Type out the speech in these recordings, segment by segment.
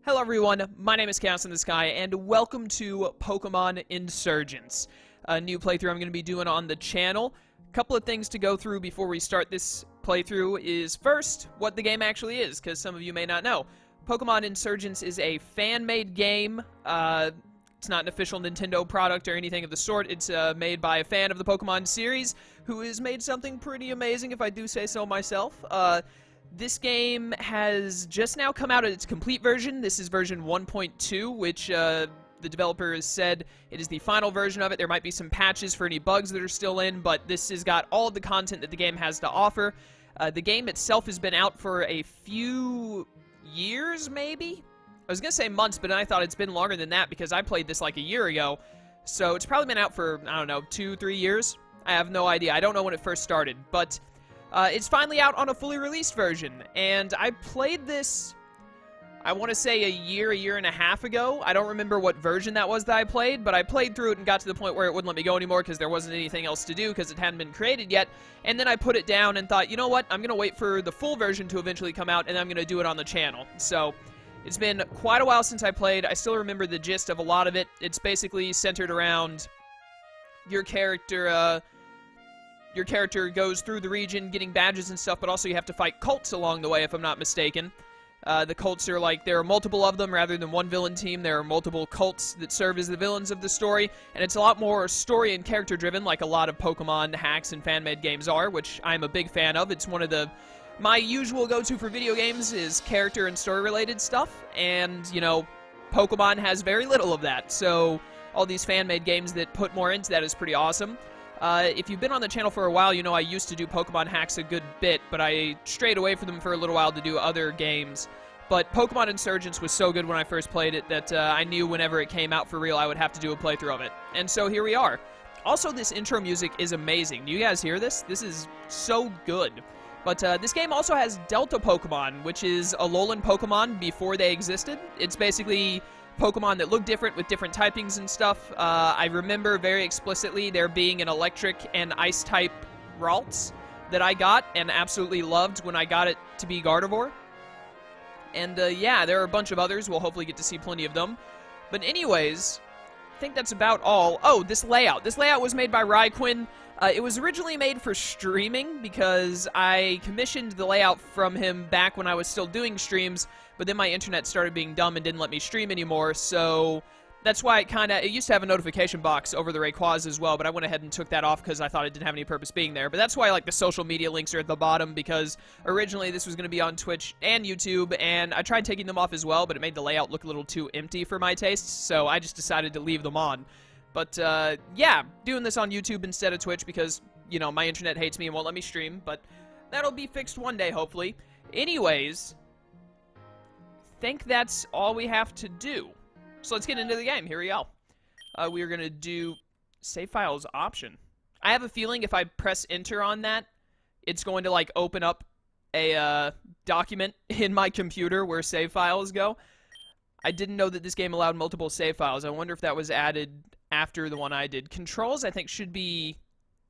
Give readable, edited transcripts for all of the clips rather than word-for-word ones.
Hello everyone, my name is Chaos in the Sky, and welcome to Pokémon Insurgence, a new playthrough I'm going to be doing on the channel. A couple of things to go through before we start this playthrough is, first, what the game actually is, because some of you may not know. Pokémon Insurgence is a fan-made game. It's not an official Nintendo product or anything of the sort. It's made by a fan of the Pokémon series, who has made something pretty amazing, if I do say so myself. This game has just now come out at its complete version. This is version 1.2, which the developer has said it is the final version of it. There might be some patches for any bugs that are still in, but this has got all of the content that the game has to offer. The game itself has been out for a few years, maybe? I was going to say months, but then I thought it's been longer than that because I played this like a year ago. So it's probably been out for, I don't know, 2-3 years? I have no idea. I don't know when it first started, but it's finally out on a fully released version, and I played this, I want to say a year and a half ago. I don't remember what version that was that I played, but I played through it and got to the point where it wouldn't let me go anymore because there wasn't anything else to do because it hadn't been created yet, and then I put it down and thought, you know what, I'm going to wait for the full version to eventually come out, and I'm going to do it on the channel. So it's been quite a while since I played. I still remember the gist of a lot of it. It's basically centered around your character. Your character goes through the region getting badges and stuff, but also you have to fight cults along the way, if I'm not mistaken. The cults are like, there are multiple of them rather than one villain team. There are multiple cults that serve as the villains of the story, and it's a lot more story and character driven, like a lot of Pokemon hacks and fan-made games are, which I'm a big fan of. It's one of my usual go-to for video games is character and story-related stuff, and, you know, Pokemon has very little of that, so all these fan-made games that put more into that is pretty awesome. If you've been on the channel for a while, you know I used to do Pokemon hacks a good bit, but I strayed away from them for a little while to do other games. But Pokemon Insurgence was so good when I first played it that I knew whenever it came out for real I would have to do a playthrough of it. And so here we are. Also, this intro music is amazing. Do you guys hear this? This is so good. But this game also has Delta Pokemon, which is Alolan Pokemon before they existed. It's basically Pokemon that look different with different typings and stuff. I remember very explicitly there being an electric and ice type Ralts that I got and absolutely loved when I got it to be Gardevoir. And yeah, there are a bunch of others. We'll hopefully get to see plenty of them. But anyways, I think that's about all. Oh, this layout. This layout was made by Ryquin. It was originally made for streaming because I commissioned the layout from him back when I was still doing streams, but then my internet started being dumb and didn't let me stream anymore, so that's why it used to have a notification box over the Rayquaza as well, but I went ahead and took that off because I thought it didn't have any purpose being there. But that's why, like, the social media links are at the bottom, because originally this was going to be on Twitch and YouTube, and I tried taking them off as well, but it made the layout look a little too empty for my tastes, so I just decided to leave them on. But, yeah, doing this on YouTube instead of Twitch because, you know, my internet hates me and won't let me stream, but that'll be fixed one day, hopefully. Anyways, I think that's all we have to do. So let's get into the game. Here we go. We are going to do save files option. I have a feeling if I press enter on that, it's going to, like, open up a document in my computer where save files go. I didn't know that this game allowed multiple save files. I wonder if that was added after the one I did. Controls, I think, should be...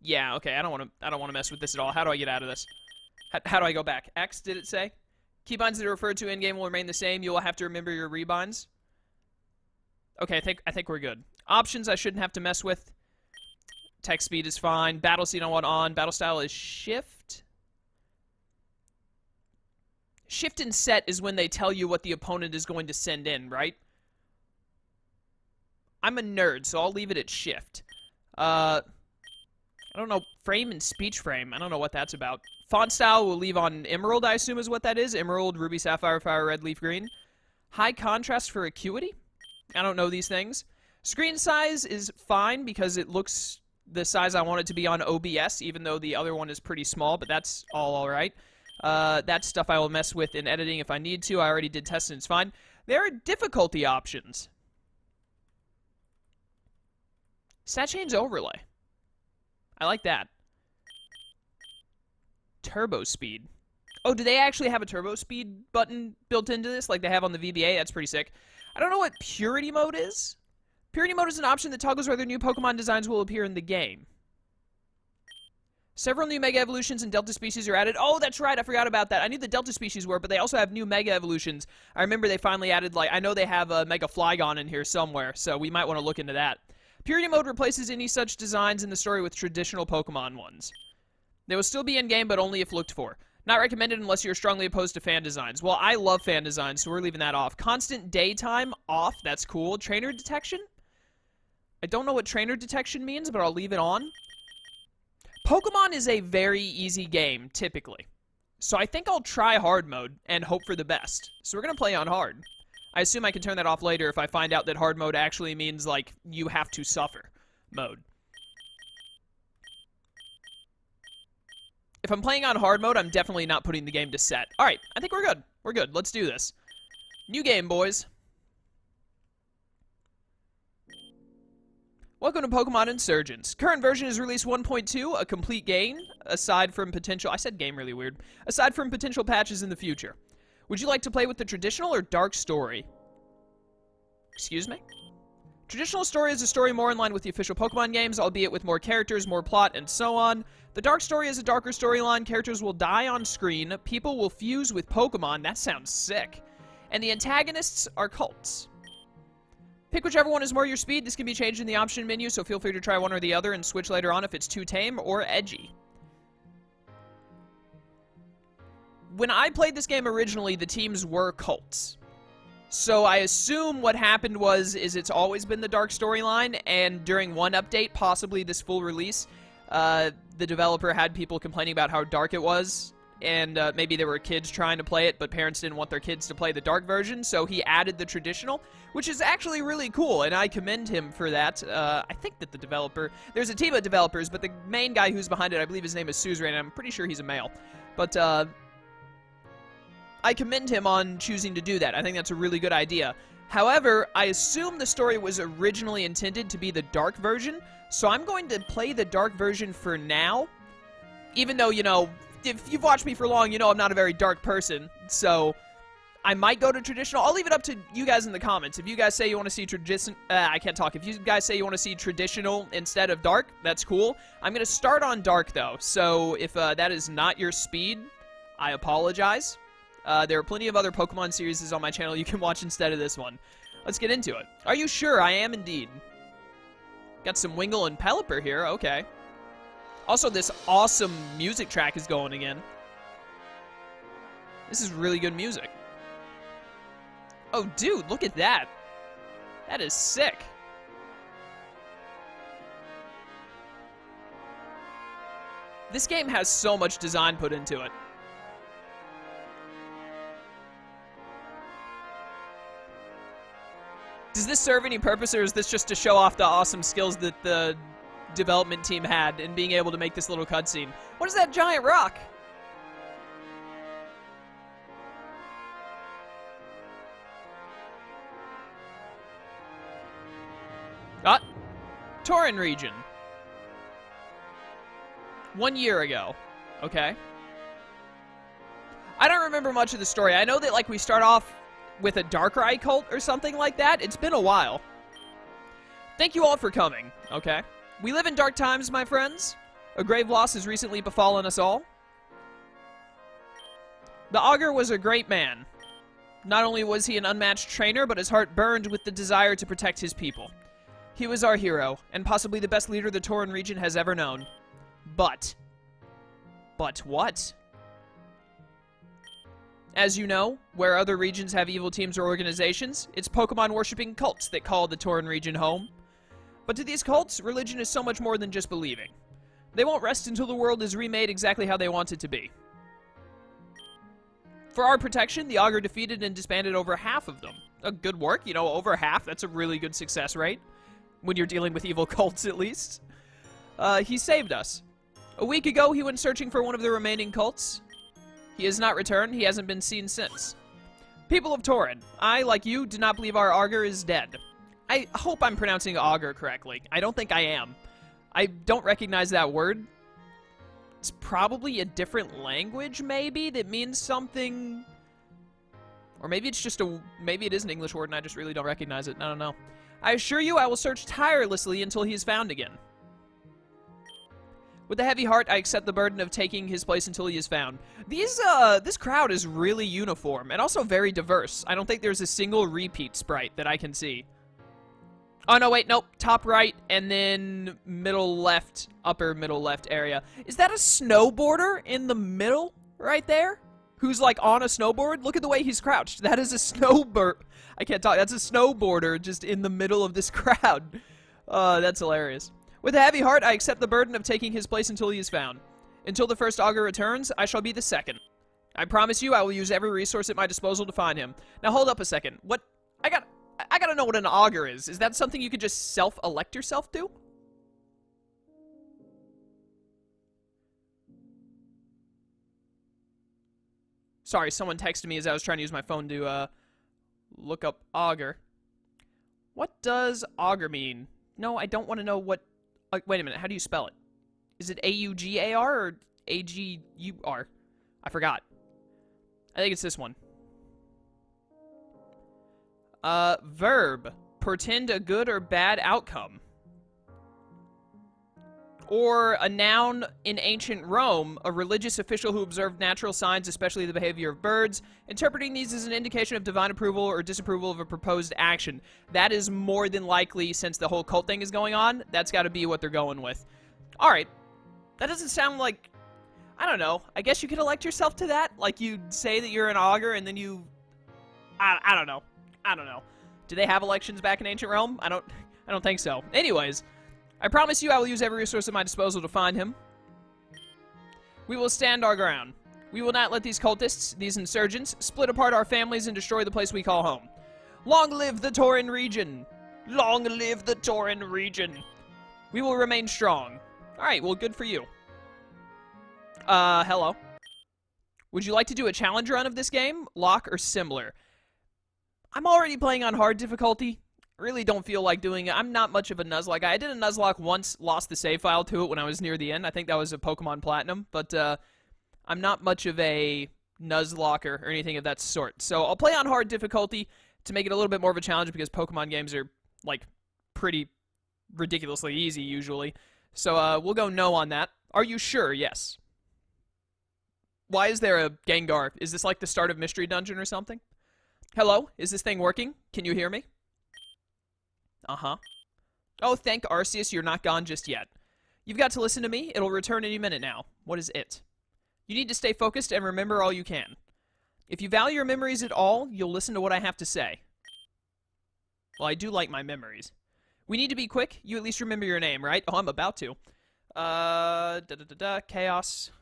Yeah, okay, I don't want to mess with this at all. How do I get out of this? How do I go back? X, did it say? Keybinds that are referred to in-game will remain the same. You will have to remember your rebinds. Okay, I think we're good. Options I shouldn't have to mess with. Text speed is fine. Battle speed I want on. Battle style is shift. Shift and set is when they tell you what the opponent is going to send in, right? I'm a nerd, so I'll leave it at shift. I don't know, frame and speech frame. I don't know what that's about. Font style we'll leave on Emerald, I assume is what that is. Emerald, Ruby, Sapphire, Fire, Red, Leaf, Green. High contrast for acuity? I don't know these things. Screen size is fine because it looks the size I want it to be on OBS, even though the other one is pretty small, but that's all right. That stuff I will mess with in editing if I need to. I already did test and it's fine. There are difficulty options. Stat change overlay. I like that. Turbo speed. Oh, do they actually have a turbo speed button built into this like they have on the VBA? That's pretty sick. I don't know what purity mode is. Purity mode is an option that toggles whether new Pokemon designs will appear in the game. Several new Mega Evolutions and Delta species are added. Oh, that's right. I forgot about that. I knew the Delta species were, but they also have new Mega Evolutions. I remember they finally added, like, I know they have a Mega Flygon in here somewhere, so we might want to look into that. Purity Mode replaces any such designs in the story with traditional Pokemon ones. They will still be in-game, but only if looked for. Not recommended unless you're strongly opposed to fan designs. Well, I love fan designs, so we're leaving that off. Constant daytime, off. That's cool. Trainer detection? I don't know what trainer detection means, but I'll leave it on. Pokemon is a very easy game, typically. So I think I'll try hard mode and hope for the best. So we're going to play on hard. I assume I can turn that off later if I find out that hard mode actually means, like, you have to suffer mode. If I'm playing on hard mode, I'm definitely not putting the game to set. Alright, I think we're good. We're good. Let's do this. New game, boys. Welcome to Pokemon Insurgence. Current version is release 1.2, a complete game, aside from potential... I said game really weird. Aside from potential patches in the future. Would you like to play with the traditional or dark story? Excuse me? Traditional story is a story more in line with the official Pokemon games, albeit with more characters, more plot, and so on. The dark story is a darker storyline. Characters will die on screen. People will fuse with Pokemon. That sounds sick. And the antagonists are cults. Pick whichever one is more your speed. This can be changed in the option menu, so feel free to try one or the other and switch later on if it's too tame or edgy. When I played this game originally, the teams were cults. So I assume what happened is it's always been the dark storyline, and during one update, possibly this full release, the developer had people complaining about how dark it was, and maybe there were kids trying to play it, but parents didn't want their kids to play the dark version, so he added the traditional, which is actually really cool, and I commend him for that. I think that the developer... There's a team of developers, but the main guy who's behind it, I believe his name is Suzerain, and I'm pretty sure he's a male. But, I commend him on choosing to do that. I think that's a really good idea. However, I assume the story was originally intended to be the dark version, so I'm going to play the dark version for now. Even though, you know, if you've watched me for long, you know I'm not a very dark person, so I might go to traditional. I'll leave it up to you guys in the comments. If you guys say you want to see I can't talk. If you guys say you want to see traditional instead of dark, that's cool. I'm going to start on dark, though, so if that is not your speed, I apologize. There are plenty of other Pokemon series on my channel you can watch instead of this one. Let's get into it. Are you sure? I am indeed. Got some Wingull and Pelipper here. Okay. Also, this awesome music track is going again. This is really good music. Oh, dude, look at that. That is sick. This game has so much design put into it. Does this serve any purpose, or is this just to show off the awesome skills that the development team had in being able to make this little cutscene? What is that giant rock? Ah! Torren Region. 1 year ago. Okay. I don't remember much of the story. I know that, like, we start off with a Darkrai cult or something like that. It's been a while. Thank you all for coming, okay? We live in dark times, my friends. A grave loss has recently befallen us all. The Augur was a great man. Not only was he an unmatched trainer, but his heart burned with the desire to protect his people. He was our hero, and possibly the best leader the Torren region has ever known. But what? As you know, where other regions have evil teams or organizations, it's Pokemon-worshipping cults that call the Torren region home. But to these cults, religion is so much more than just believing. They won't rest until the world is remade exactly how they want it to be. For our protection, the Augur defeated and disbanded over half of them. Good work, you know, over half. That's a really good success rate. When you're dealing with evil cults, at least. He saved us. A week ago, he went searching for one of the remaining cults. He has not returned. He hasn't been seen since. People of Torren, I, like you, do not believe our Augur is dead. I hope I'm pronouncing Augur correctly. I don't think I am. I don't recognize that word. It's probably a different language, maybe, that means something... Or maybe it's just maybe it is an English word and I just really don't recognize it. I don't know. I assure you I will search tirelessly until he is found again. With a heavy heart, I accept the burden of taking his place until he is found. This crowd is really uniform and also very diverse. I don't think there's a single repeat sprite that I can see. Oh, no, wait, nope. Top right and then middle left, upper middle left area. Is that a snowboarder in the middle right there? Who's, like, on a snowboard? Look at the way he's crouched. That is a snowboard. I can't talk. That's a snowboarder just in the middle of this crowd. That's hilarious. With a heavy heart, I accept the burden of taking his place until he is found. Until the first augur returns, I shall be the second. I promise you I will use every resource at my disposal to find him. Now, hold up a second. What? I gotta know what an augur is. Is that something you could just self-elect yourself to? Sorry, someone texted me as I was trying to use my phone to, look up augur. What does augur mean? No, I don't want to know what... wait a minute, how do you spell it? Is it A-U-G-A-R or A-G-U-R? I forgot. I think it's this one. Verb. Portend a good or bad outcome. Or a noun in ancient Rome, a religious official who observed natural signs, especially the behavior of birds, interpreting these as an indication of divine approval or disapproval of a proposed action. That is more than likely, since the whole cult thing is going on, that's got to be what they're going with. Alright. That doesn't sound like... I don't know. I guess you could elect yourself to that? Like, you say that you're an augur, and then you... I don't know. I don't know. Do they have elections back in ancient Rome? I don't think so. Anyways... I promise you I will use every resource at my disposal to find him. We will stand our ground. We will not let these cultists, these insurgents, split apart our families and destroy the place we call home. Long live the Torren Region! Long live the Torren Region! We will remain strong. Alright, well, good for you. Hello. Would you like to do a challenge run of this game? Lock or similar? I'm already playing on hard difficulty. Really don't feel like doing it. I'm not much of a Nuzlocke guy. I did a Nuzlocke once, lost the save file to it when I was near the end. I think that was a Pokemon Platinum, but I'm not much of a Nuzlocker or anything of that sort. So I'll play on hard difficulty to make it a little bit more of a challenge because Pokemon games are, like, pretty ridiculously easy usually. So we'll go no on that. Are you sure? Yes. Why is there a Gengar? Is this like the start of Mystery Dungeon or something? Hello? Is this thing working? Can you hear me? Uh-huh. Oh, thank Arceus, you're not gone just yet. You've got to listen to me. It'll return any minute now. What is it? You need to stay focused and remember all you can. If you value your memories at all, you'll listen to what I have to say. Well, I do like my memories. We need to be quick. You at least remember your name, right? Oh, I'm about to. Chaos.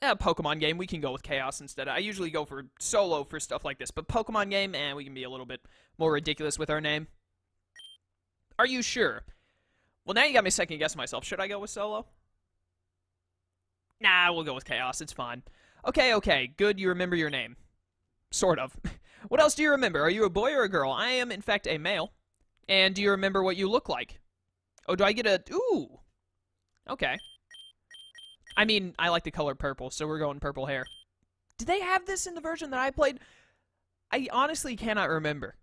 Pokemon game. We can go with Chaos instead. I usually go for solo for stuff like this, but Pokemon game, we can be a little bit more ridiculous with our name. Are you sure? Well, now you got me second guessing myself. Should I go with solo? Nah, we'll go with Chaos. It's fine. Okay. Good, you remember your name. Sort of. What else do you remember? Are you a boy or a girl? I am, in fact, a male. And do you remember what you look like? Oh, do I get a... Ooh. Okay. I mean, I like the color purple, so we're going purple hair. Did they have this in the version that I played? I honestly cannot remember.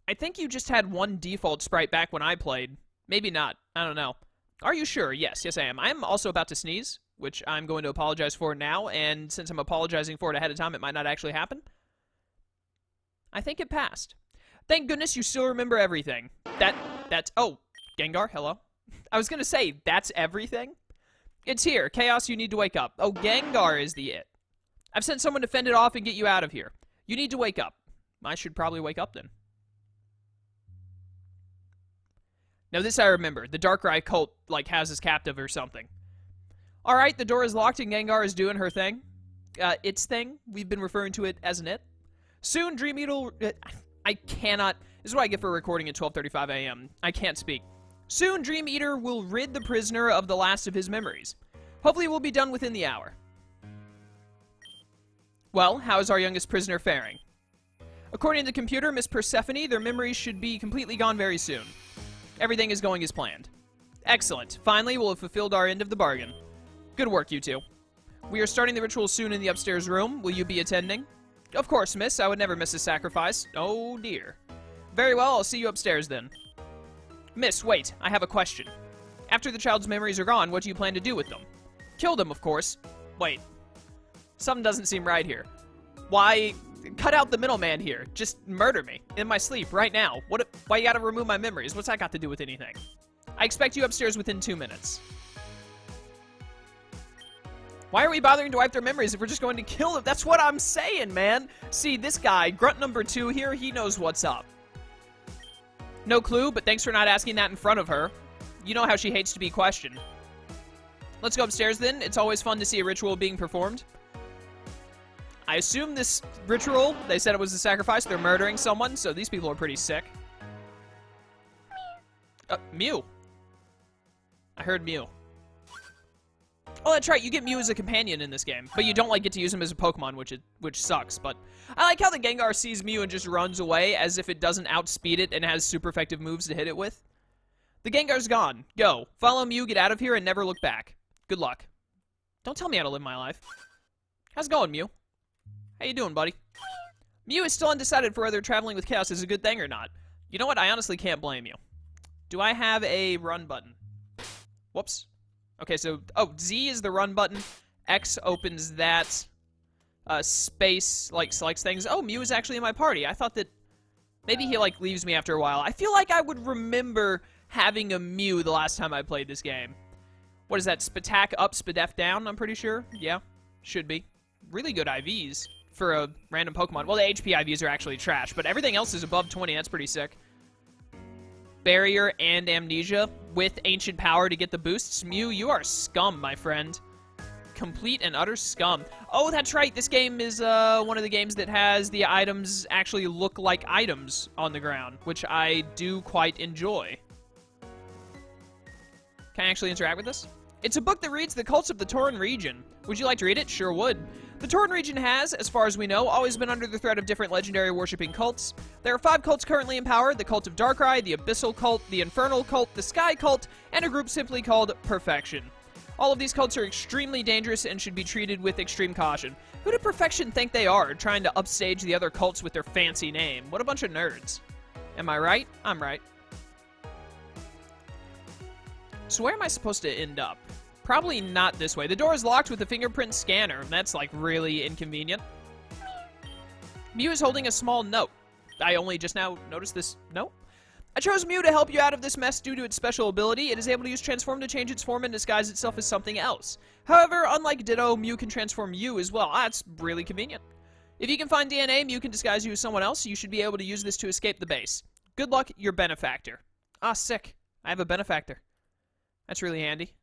I think you just had one default sprite back when I played. Maybe not. I don't know. Are you sure? Yes, I am. I'm also about to sneeze, which I'm going to apologize for now, and since I'm apologizing for it ahead of time, it might not actually happen. I think it passed. Thank goodness you still remember everything. That's... Oh, Gengar, hello? I was gonna say, that's everything? It's here. Chaos, you need to wake up. Oh, Gengar is the it. I've sent someone to fend it off and get you out of here. You need to wake up. I should probably wake up then. Now, this I remember. The Darkrai cult, like, has us captive or something. Alright, the door is locked and Gengar is doing her thing. Its thing. We've been referring to it as an it. Soon, Dream Eater... I cannot... This is what I get for recording at 12:35 a.m. I can't speak. Soon, Dream Eater will rid the prisoner of the last of his memories. Hopefully, we'll be done within the hour. Well, how is our youngest prisoner faring? According to the computer, Miss Persephone, their memories should be completely gone very soon. Everything is going as planned. Excellent. Finally, we'll have fulfilled our end of the bargain. Good work, you two. We are starting the ritual soon in the upstairs room. Will you be attending? Of course, miss. I would never miss a sacrifice. Oh, dear. Very well, I'll see you upstairs then. Miss, wait. I have a question. After the child's memories are gone, what do you plan to do with them? Kill them, of course. Wait. Something doesn't seem right here. Why? Cut out the middleman here. Just murder me. In my sleep, right now. Why you gotta remove my memories? What's that got to do with anything? I expect you upstairs within 2 minutes. Why are we bothering to wipe their memories if we're just going to kill them? That's what I'm saying, man. See, this guy, grunt number 2 here, he knows what's up. No clue, but thanks for not asking that in front of her. You know how she hates to be questioned. Let's go upstairs then. It's always fun to see a ritual being performed. I assume this ritual, they said it was a sacrifice. They're murdering someone, so these people are pretty sick. Mew. I heard Mew. Oh, that's right. You get Mew as a companion in this game, but you don't get to use him as a Pokemon, which sucks. But I like how the Gengar sees Mew and just runs away as if it doesn't outspeed it and has super effective moves to hit it with. The Gengar's gone. Go. Follow Mew, get out of here, and never look back. Good luck. Don't tell me how to live my life. How's it going, Mew? How you doing, buddy? Mew is still undecided for whether traveling with Chaos is a good thing or not. You know what? I honestly can't blame you. Do I have a run button? Whoops. Okay, so, Z is the run button. X opens that. Space, selects things. Oh, Mew is actually in my party. I thought that maybe he, leaves me after a while. I feel like I would remember having a Mew the last time I played this game. What is that? Spatak up, Spadef down, I'm pretty sure. Yeah, should be. Really good IVs for a random Pokemon. Well, the HP IVs are actually trash, but everything else is above 20. That's pretty sick. Barrier and Amnesia with Ancient Power to get the boosts. Mew, you are scum, my friend. Complete and utter scum. Oh, that's right. This game is one of the games that has the items actually look like items on the ground, which I do quite enjoy. Can I actually interact with this? It's a book that reads the cults of the Torren Region. Would you like to read it? Sure would. The Torren Region has, as far as we know, always been under the threat of different legendary worshipping cults. There are 5 cults currently in power: the Cult of Darkrai, the Abyssal Cult, the Infernal Cult, the Sky Cult, and a group simply called Perfection. All of these cults are extremely dangerous and should be treated with extreme caution. Who do Perfection think they are, trying to upstage the other cults with their fancy name? What a bunch of nerds. Am I right? I'm right. So where am I supposed to end up? Probably not this way. The door is locked with a fingerprint scanner. That's, really inconvenient. Mew is holding a small note. I only just now noticed this note. I chose Mew to help you out of this mess due to its special ability. It is able to use Transform to change its form and disguise itself as something else. However, unlike Ditto, Mew can transform you as well. That's really convenient. If you can find DNA, Mew can disguise you as someone else. You should be able to use this to escape the base. Good luck, your benefactor. Ah, sick. I have a benefactor. That's really handy.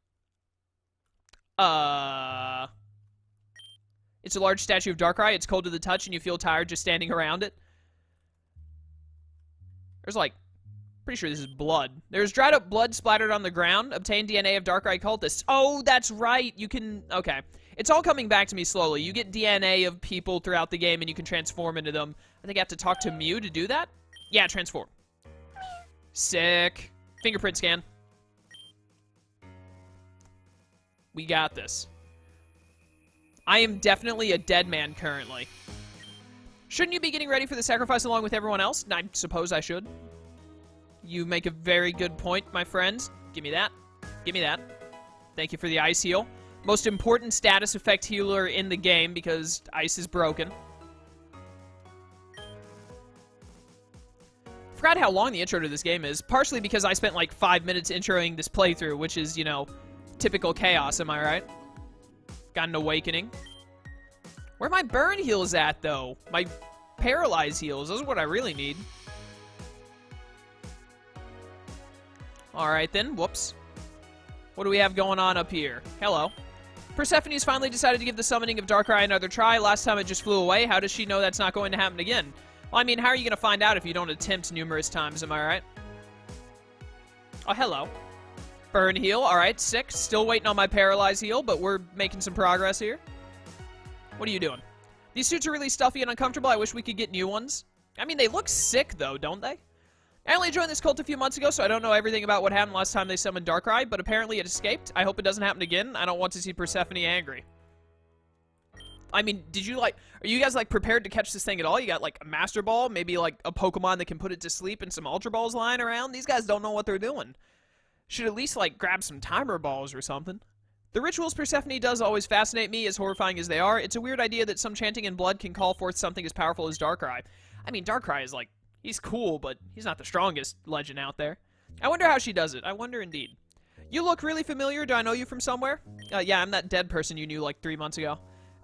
It's a large statue of Darkrai. It's cold to the touch, and you feel tired just standing around it. There's, pretty sure this is blood. There's dried up blood splattered on the ground. Obtain DNA of Darkrai cultists. Oh, that's right. You can... Okay. It's all coming back to me slowly. You get DNA of people throughout the game, and you can transform into them. I think I have to talk to Mew to do that? Yeah, transform. Sick. Fingerprint scan. We got this. I am definitely a dead man currently. Shouldn't you be getting ready for the sacrifice along with everyone else? I suppose I should. You make a very good point, my friends. Give me that. Give me that. Thank you for the ice heal. Most important status effect healer in the game because ice is broken. Forgot how long the intro to this game is, partially because I spent 5 minutes introing this playthrough, which is, typical chaos, am I right? Got an awakening. Where my burn heals at, though? My paralyze heals. Those are what I really need. Alright, then. Whoops. What do we have going on up here? Hello. Persephone's finally decided to give the summoning of Darkrai another try. Last time it just flew away. How does she know that's not going to happen again? Well, I mean, how are you going to find out if you don't attempt numerous times, am I right? Oh, hello. Burn heal. Alright, sick. Still waiting on my paralyze heal, but we're making some progress here. What are you doing? These suits are really stuffy and uncomfortable. I wish we could get new ones. I mean, they look sick, though, don't they? I only joined this cult a few months ago, so I don't know everything about what happened last time they summoned Darkrai, but apparently it escaped. I hope it doesn't happen again. I don't want to see Persephone angry. I mean, are you guys, prepared to catch this thing at all? You got, a Master Ball, maybe, a Pokemon that can put it to sleep and some Ultra Balls lying around? These guys don't know what they're doing. Should at least, like, grab some timer balls or something. The rituals Persephone does always fascinate me, as horrifying as they are. It's a weird idea that some chanting in blood can call forth something as powerful as Darkrai. I mean, Darkrai is, like, he's cool, but he's not the strongest legend out there. I wonder how she does it. I wonder indeed. You look really familiar. Do I know you from somewhere? Yeah, I'm that dead person you knew like 3 months ago.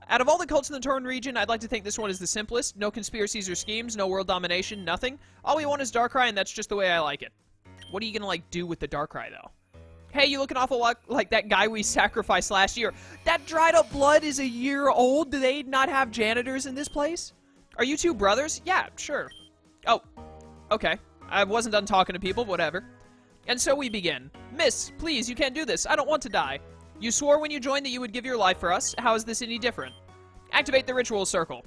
Out of all the cults in the Torren region, I'd like to think this one is the simplest. No conspiracies or schemes, no world domination, nothing. All we want is Darkrai, and that's just the way I like it. What are you gonna, like, do with the Darkrai, though? Hey, you look an awful lot like that guy we sacrificed last year. That dried up blood is a year old. Do they not have janitors in this place? Are you two brothers? Yeah, sure. Oh, okay. I wasn't done talking to people, whatever. And so we begin. Miss, please, you can't do this. I don't want to die. You swore when you joined that you would give your life for us. How is this any different? Activate the ritual circle.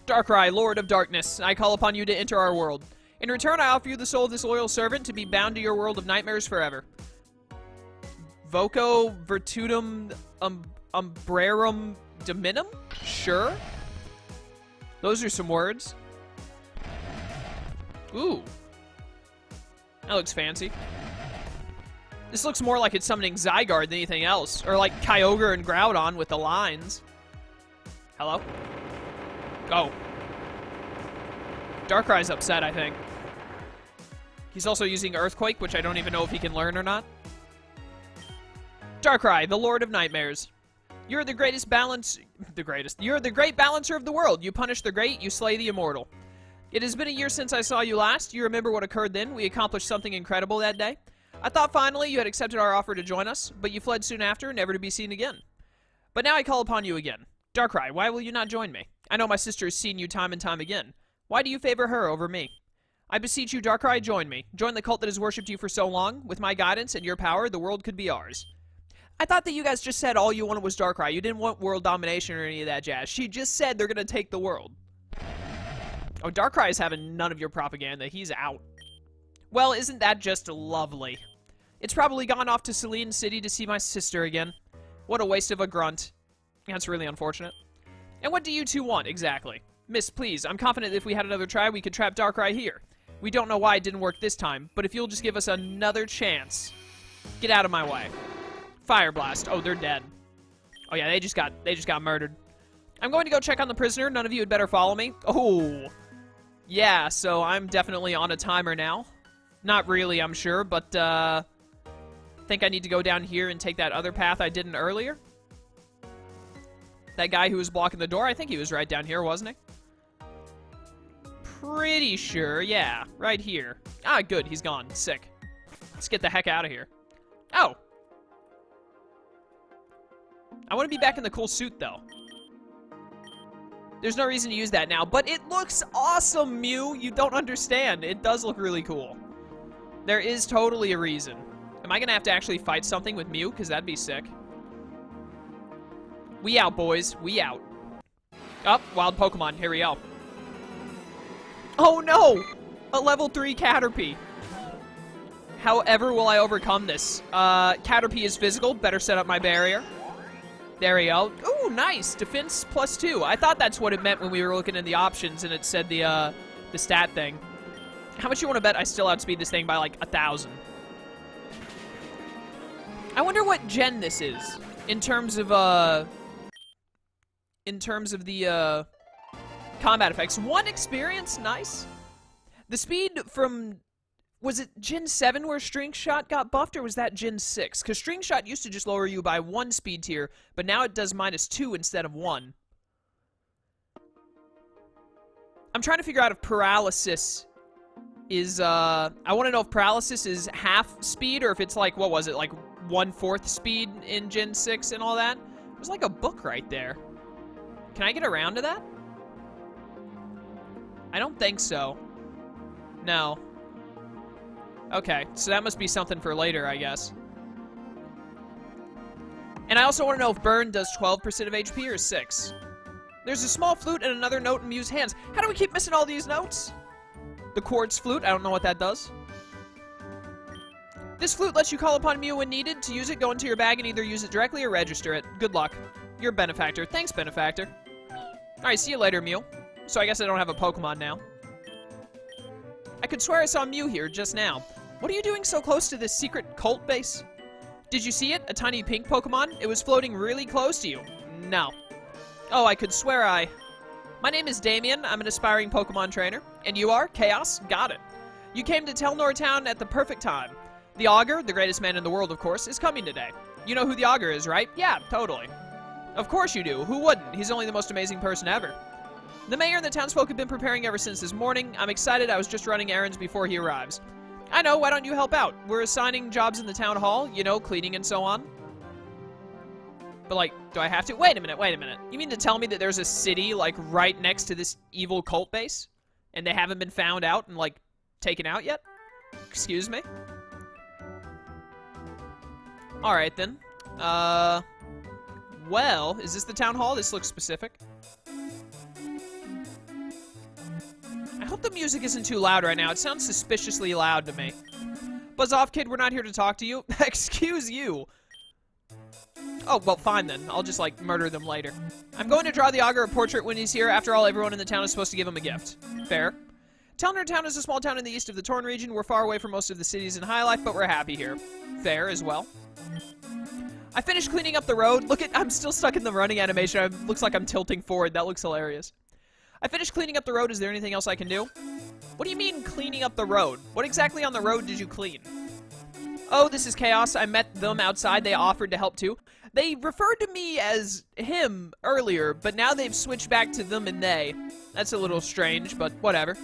Darkrai, Lord of Darkness, I call upon you to enter our world. In return, I offer you the soul of this loyal servant to be bound to your world of nightmares forever. Voco virtutum umbrarum dominum? Sure. Those are some words. Ooh. That looks fancy. This looks more like it's summoning Zygarde than anything else. Or like Kyogre and Groudon with the lines. Hello? Oh. Darkrai's upset, I think. He's also using Earthquake, which I don't even know if he can learn or not. Darkrai, the Lord of Nightmares. You're the greatest balance... You're the great balancer of the world. You punish the great, you slay the immortal. It has been a year since I saw you last. You remember what occurred then? We accomplished something incredible that day. I thought finally you had accepted our offer to join us, but you fled soon after, never to be seen again. But now I call upon you again. Darkrai, why will you not join me? I know my sister has seen you time and time again. Why do you favor her over me? I beseech you, Darkrai, join me. Join the cult that has worshipped you for so long. With my guidance and your power, the world could be ours. I thought that you guys just said all you wanted was Darkrai. You didn't want world domination or any of that jazz. She just said they're going to take the world. Oh, Darkrai is having none of your propaganda. He's out. Well, isn't that just lovely? It's probably gone off to Celine City to see my sister again. What a waste of a grunt. That's really unfortunate. And what do you two want, exactly? Miss, please, I'm confident that if we had another try, we could trap Darkrai here. We don't know why it didn't work this time, but if you'll just give us another chance. Get out of my way. Fire Blast. Oh, they're dead. Oh yeah, they just got murdered. I'm going to go check on the prisoner. None of you had better follow me. Oh. Yeah, so I'm definitely on a timer now. Not really, I'm sure, but I think I need to go down here and take that other path I didn't earlier. That guy who was blocking the door, I think he was right down here, wasn't he? Pretty sure, yeah, right here. Ah, good, he's gone. Sick. Let's get the heck out of here. Oh. I want to be back in the cool suit, though. There's no reason to use that now, but it looks awesome, Mew. You don't understand. It does look really cool. There is totally a reason. Am I going to have to actually fight something with Mew? Because that'd be sick. We out, boys. We out. Oh, wild Pokemon. Here we go. Oh, no! A level 3 Caterpie. However will I overcome this? Caterpie is physical. Better set up my barrier. There we go. Ooh, nice. Defense +2. I thought that's what it meant when we were looking in the options and it said the stat thing. How much you want to bet I still outspeed this thing by like 1,000? I wonder what gen this is in terms of the combat effects. 1 experience, nice. The speed from, was it Gen 7 where String Shot got buffed, or was that Gen 6? Because String Shot used to just lower you by 1 speed tier, but now it does -2 instead of 1. I'm trying to figure out if paralysis is, I want to know if paralysis is half speed, or if it's like, what was it, like 1/4 speed in Gen 6 and all that? There's like a book right there. Can I get around to that? I don't think so. No. Okay, so that must be something for later, I guess. And I also want to know if Burn does 12% of HP or 6. There's a small flute and another note in Mew's hands. How do we keep missing all these notes? The quartz flute, I don't know what that does. This flute lets you call upon Mew when needed. To use it, go into your bag and either use it directly or register it. Good luck. You're a benefactor. Thanks, benefactor. Alright, see you later, Mew. So I guess I don't have a Pokemon now. I could swear I saw Mew here just now. What are you doing so close to this secret cult base? Did you see it? A tiny pink Pokemon? It was floating really close to you. No. Oh, I could swear I... My name is Damien. I'm an aspiring Pokemon trainer. And you are? Chaos? Got it. You came to Telnor Town at the perfect time. The Augur, the greatest man in the world, of course, is coming today. You know who the Augur is, right? Yeah, totally. Of course you do. Who wouldn't? He's only the most amazing person ever. The mayor and the townsfolk have been preparing ever since this morning. I'm excited. I was just running errands before he arrives. I know. Why don't you help out? We're assigning jobs in the town hall, you know, cleaning and so on. But, like, do I have to? Wait a minute, wait a minute. You mean to tell me that there's a city, like, right next to this evil cult base? And they haven't been found out and, like, taken out yet? Excuse me? Alright, then. Well, is this the town hall? This looks specific. I hope the music isn't too loud right now. It sounds suspiciously loud to me. Buzz off, kid. We're not here to talk to you. Excuse you. Oh, well, fine then. I'll just, like, murder them later. I'm going to draw the Augur a portrait when he's here. After all, everyone in the town is supposed to give him a gift. Fair. Telnor Town is a small town in the east of the Torren Region. We're far away from most of the cities in High Life, but we're happy here. Fair as well. I finished cleaning up the road. Look at, I'm still stuck in the running animation. It looks like I'm tilting forward. That looks hilarious. I finished cleaning up the road. Is there anything else I can do? What do you mean, cleaning up the road? What exactly on the road did you clean? Oh, this is Chaos. I met them outside. They offered to help too. They referred to me as him earlier, but now they've switched back to them and they. That's a little strange, but whatever.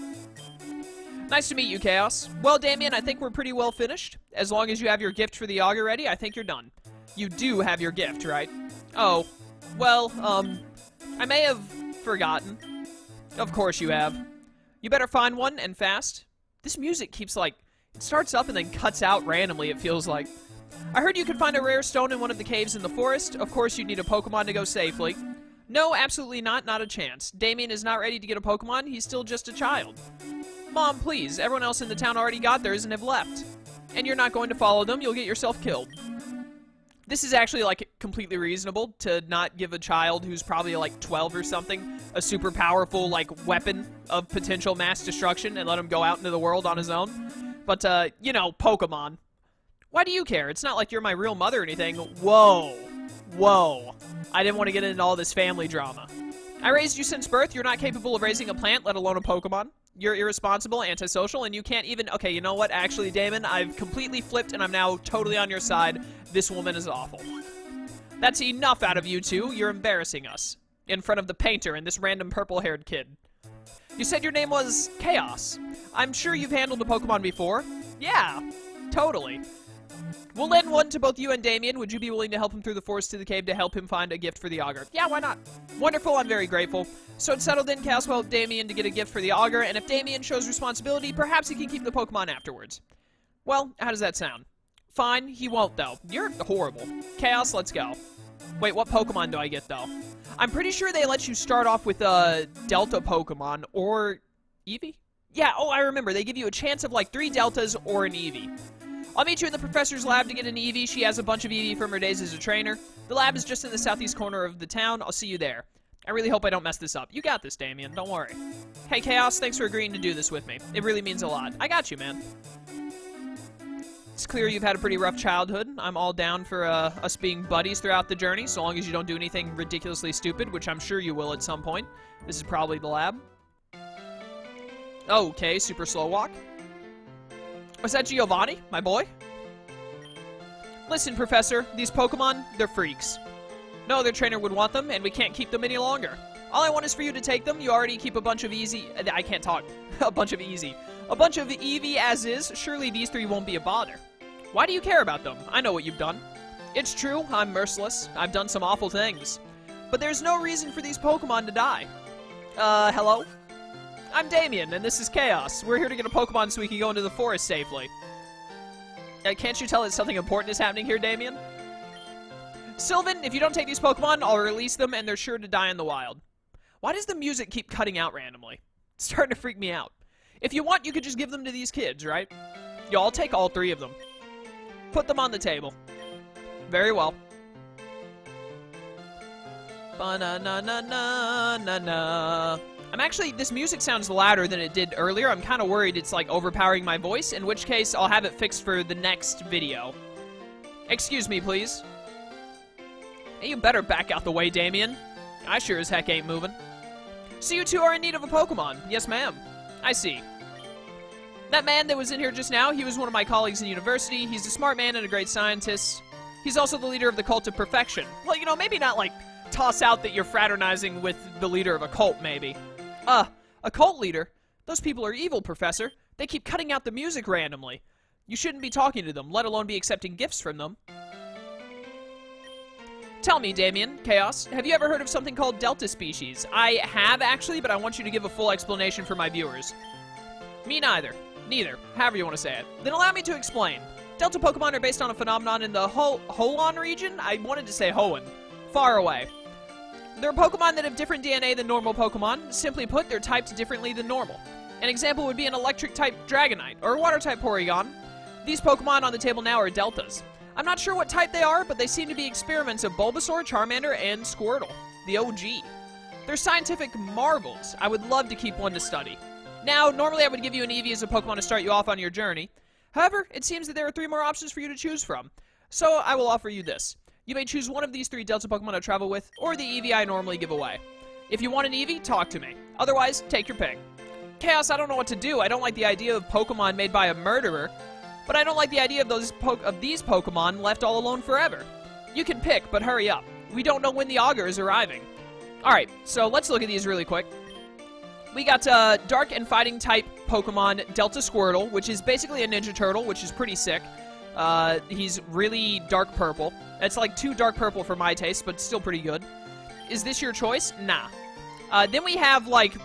Nice to meet you, Chaos. Well, Damien, I think we're pretty well finished. As long as you have your gift for the Augur ready, I think you're done. You do have your gift, right? Oh, well, I may have forgotten. Of course you have. You better find one, and fast. This music keeps, like, it starts up and then cuts out randomly, it feels like. I heard you could find a rare stone in one of the caves in the forest. Of course you'd need a Pokemon to go safely. No, absolutely not. Not a chance. Damien is not ready to get a Pokemon. He's still just a child. Mom, please. Everyone else in the town already got theirs and have left. And you're not going to follow them. You'll get yourself killed. This is actually, like, completely reasonable to not give a child who's probably, like, 12 or something a super powerful, like, weapon of potential mass destruction and let him go out into the world on his own. But, you know, Pokemon. Why do you care? It's not like you're my real mother or anything. Whoa. Whoa. I didn't want to get into all this family drama. I raised you since birth. You're not capable of raising a plant, let alone a Pokemon. You're irresponsible, antisocial, and you can't even... Okay, you know what? Actually, Damon, I've completely flipped, and I'm now totally on your side. This woman is awful. That's enough out of you two. You're embarrassing us. In front of the painter and this random purple-haired kid. You said your name was Chaos. I'm sure you've handled a Pokemon before. Yeah, totally. We'll lend one to both you and Damien. Would you be willing to help him through the forest to the cave to help him find a gift for the Augur? Yeah, why not? Wonderful, I'm very grateful. So it's settled in. Chaos will help Damien to get a gift for the Augur, and if Damien shows responsibility, perhaps he can keep the Pokemon afterwards. Well, how does that sound? Fine, he won't, though. You're horrible. Chaos, let's go. Wait, what Pokemon do I get, though? I'm pretty sure they let you start off with a Delta Pokemon, or Eevee? Yeah, oh, I remember. They give you a chance of, like, 3 Deltas or an Eevee. I'll meet you in the professor's lab to get an Eevee. She has a bunch of Eevee from her days as a trainer. The lab is just in the southeast corner of the town. I'll see you there. I really hope I don't mess this up. You got this, Damien. Don't worry. Hey, Chaos, thanks for agreeing to do this with me. It really means a lot. I got you, man. It's clear you've had a pretty rough childhood. I'm all down for us being buddies throughout the journey, so long as you don't do anything ridiculously stupid, which I'm sure you will at some point. This is probably the lab. Okay, super slow walk. Was that Giovanni, my boy? Listen, Professor, these Pokemon, they're freaks. No other trainer would want them, and we can't keep them any longer. All I want is for you to take them. You already keep a bunch of I can't talk. A bunch of Eevee as is. Surely these 3 won't be a bother. Why do you care about them? I know what you've done. It's true, I'm merciless. I've done some awful things. But there's no reason for these Pokemon to die. Hello? I'm Damien, and this is Chaos. We're here to get a Pokemon so we can go into the forest safely. Can't you tell that something important is happening here, Damien? Sylvan, if you don't take these Pokemon, I'll release them, and they're sure to die in the wild. Why does the music keep cutting out randomly? It's starting to freak me out. If you want, you could just give them to these kids, right? Yeah, I'll take all 3 of them. Put them on the table. Very well. Ba-na-na-na-na-na-na. This music sounds louder than it did earlier. I'm kind of worried it's, like, overpowering my voice, in which case I'll have it fixed for the next video. Excuse me, please. Hey, you better back out the way, Damien. I sure as heck ain't moving. So you two are in need of a Pokemon. Yes, ma'am. I see. That man that was in here just now, he was one of my colleagues in university. He's a smart man and a great scientist. He's also the leader of the Cult of Perfection. Well, you know, maybe not, like, toss out that you're fraternizing with the leader of a cult, maybe. A cult leader? Those people are evil, Professor. They keep cutting out the music randomly. You shouldn't be talking to them, let alone be accepting gifts from them. Tell me, Damien, Chaos, have you ever heard of something called Delta Species? I have, actually, but I want you to give a full explanation for my viewers. Me neither. Neither. However you want to say it. Then allow me to explain. Delta Pokemon are based on a phenomenon in the Holon region? I wanted to say Hoenn. Far away. They're Pokemon that have different DNA than normal Pokemon. Simply put, they're typed differently than normal. An example would be an electric-type Dragonite, or a water-type Porygon. These Pokemon on the table now are Deltas. I'm not sure what type they are, but they seem to be experiments of Bulbasaur, Charmander, and Squirtle. The OG. They're scientific marvels. I would love to keep one to study. Now, normally I would give you an Eevee as a Pokemon to start you off on your journey. However, it seems that there are 3 more options for you to choose from. So, I will offer you this. You may choose one of these 3 Delta Pokemon to travel with, or the Eevee I normally give away. If you want an Eevee, talk to me. Otherwise, take your pick. Chaos, I don't know what to do. I don't like the idea of Pokemon made by a murderer, but I don't like the idea of these Pokemon left all alone forever. You can pick, but hurry up. We don't know when the Augur is arriving. Alright, so let's look at these really quick. We got Dark and Fighting type Pokemon Delta Squirtle, which is basically a Ninja Turtle, which is pretty sick. He's really dark purple. It's like too dark purple for my taste, but still pretty good. Is this your choice? Nah. Then we have, like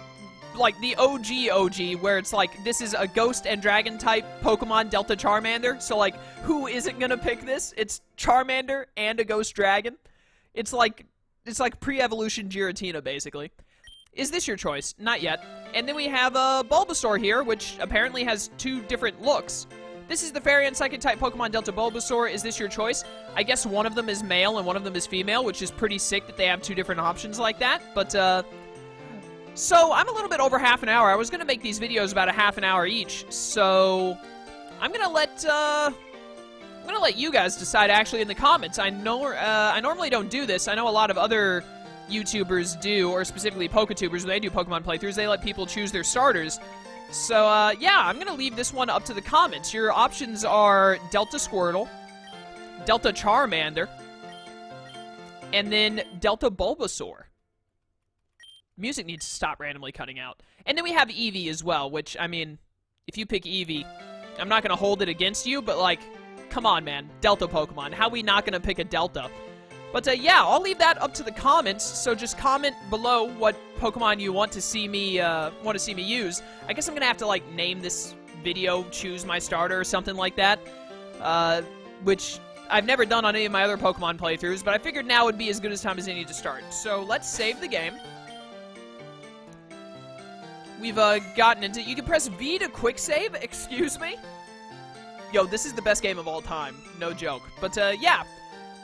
the OG, where it's like, this is a Ghost and Dragon type Pokemon Delta Charmander. So, like, who isn't gonna pick this? It's Charmander and a Ghost Dragon. It's like pre-evolution Giratina, basically. Is this your choice? Not yet. And then we have Bulbasaur here, which apparently has 2 different looks. This is the Fairy and Psychic-type Pokemon Delta Bulbasaur. Is this your choice? I guess one of them is male and one of them is female, which is pretty sick that they have 2 different options like that. But, so I'm a little bit over half an hour. I was going to make these videos about a half an hour each, so I'm going to let you guys decide actually in the comments. I normally don't do this. I know a lot of other YouTubers do, or specifically Poketubers, when they do Pokemon playthroughs, they let people choose their starters. So, yeah, I'm going to leave this one up to the comments. Your options are Delta Squirtle, Delta Charmander, and then Delta Bulbasaur. Music needs to stop randomly cutting out. And then we have Eevee as well, which, I mean, if you pick Eevee, I'm not going to hold it against you, but, like, come on, man. Delta Pokemon. How are we not going to pick a Delta? But, yeah, I'll leave that up to the comments, so just comment below what Pokemon you want to see me use. I guess I'm going to have to, like, name this video Choose My Starter or something like that, which I've never done on any of my other Pokemon playthroughs, but I figured now would be as good a time as any to start. So let's save the game. We've gotten into... You can press V to quick save? Excuse me? Yo, this is the best game of all time. No joke. But, yeah.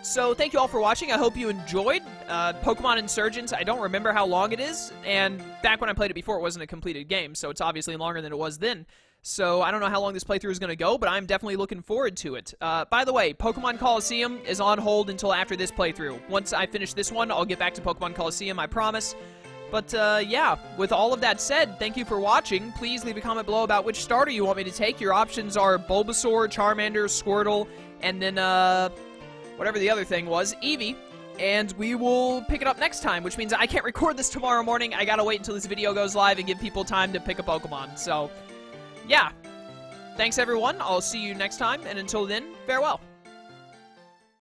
So, thank you all for watching. I hope you enjoyed Pokémon Insurgence. I don't remember how long it is, and back when I played it before, it wasn't a completed game, so it's obviously longer than it was then. So, I don't know how long this playthrough is going to go, but I'm definitely looking forward to it. By the way, Pokemon Coliseum is on hold until after this playthrough. Once I finish this one, I'll get back to Pokemon Coliseum, I promise. But, yeah, with all of that said, thank you for watching. Please leave a comment below about which starter you want me to take. Your options are Bulbasaur, Charmander, Squirtle, and then, whatever the other thing was, Eevee. And we will pick it up next time, which means I can't record this tomorrow morning. I gotta wait until this video goes live and give people time to pick a Pokemon. So, yeah. Thanks, everyone. I'll see you next time, and until then, farewell.